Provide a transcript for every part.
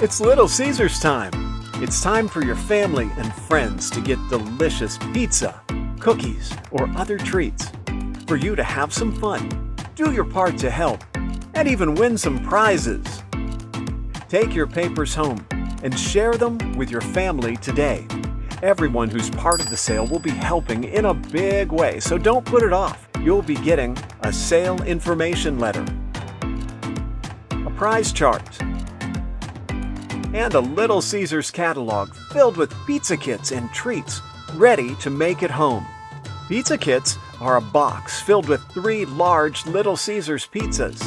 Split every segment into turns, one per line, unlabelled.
It's Little Caesars time. It's time for your family and friends to get delicious pizza, cookies, or other treats. For you to have some fun, do your part to help, and even win some prizes. Take your papers home and share them with your family today. Everyone who's part of the sale will be helping in a big way, so don't put it off. You'll be getting a sale information letter, a prize chart, and a Little Caesars catalog filled with pizza kits and treats ready to make it home. Pizza kits are a box filled with 3 large Little Caesars pizzas.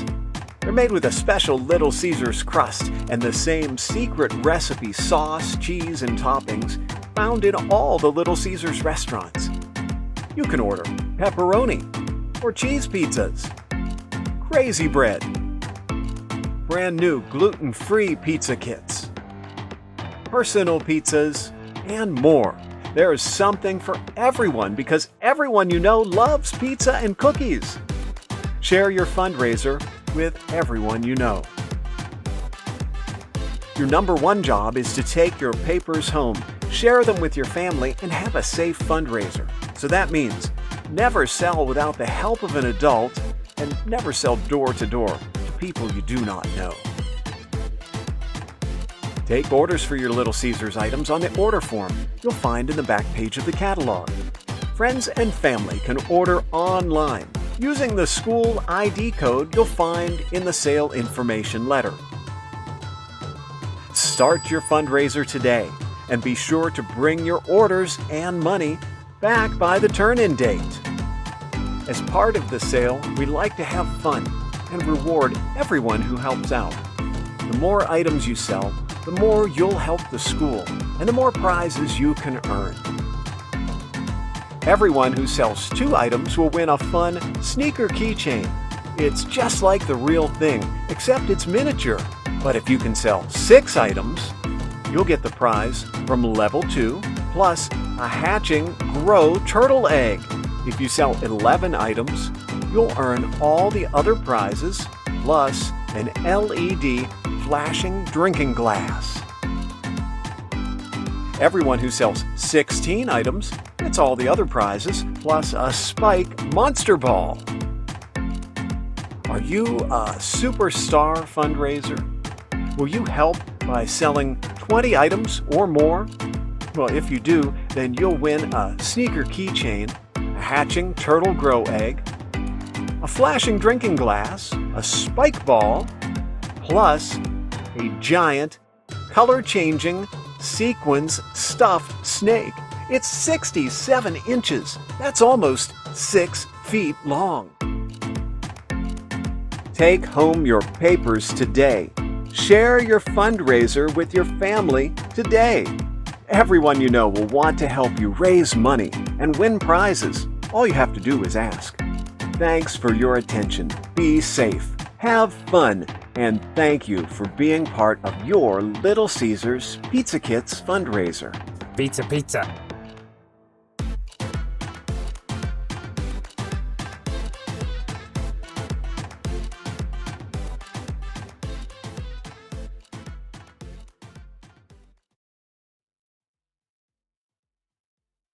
They're made with a special Little Caesars crust and the same secret recipe sauce, cheese, and toppings found in all the Little Caesars restaurants. You can order pepperoni or cheese pizzas, crazy bread, brand new gluten-free pizza kits, personal pizzas, and more. There is something for everyone because everyone you know loves pizza and cookies. Share your fundraiser with everyone you know. Your number one job is to take your papers home, share them with your family, and have a safe fundraiser. So that means never sell without the help of an adult and never sell door to door to people you do not know. Take orders for your Little Caesars items on the order form you'll find in the back page of the catalog. Friends and family can order online using the school ID code you'll find in the sale information letter. Start your fundraiser today and be sure to bring your orders and money back by the turn-in date. As part of the sale, we like to have fun and reward everyone who helps out. The more items you sell, the more you'll help the school and the more prizes you can earn. Everyone who sells 2 items will win a fun sneaker keychain. It's just like the real thing, except it's miniature. But if you can sell 6 items, you'll get the prize from level 2 plus a hatching grow turtle egg. If you sell 11 items, you'll earn all the other prizes plus an LED flashing drinking glass. Everyone who sells 16 items gets all the other prizes plus a spike monster ball. Are you a superstar fundraiser? Will you help by selling 20 items or more? Well, if you do, then you'll win a sneaker keychain, a hatching turtle grow egg, a flashing drinking glass, a spike ball, plus a giant, color-changing, sequins stuffed snake. It's 67 inches. That's almost 6 feet long. Take home your papers today. Share your fundraiser with your family today. Everyone you know will want to help you raise money and win prizes. All you have to do is ask. Thanks for your attention. Be safe, have fun, and thank you for being part of your Little Caesars Pizza Kits fundraiser.
Pizza, pizza.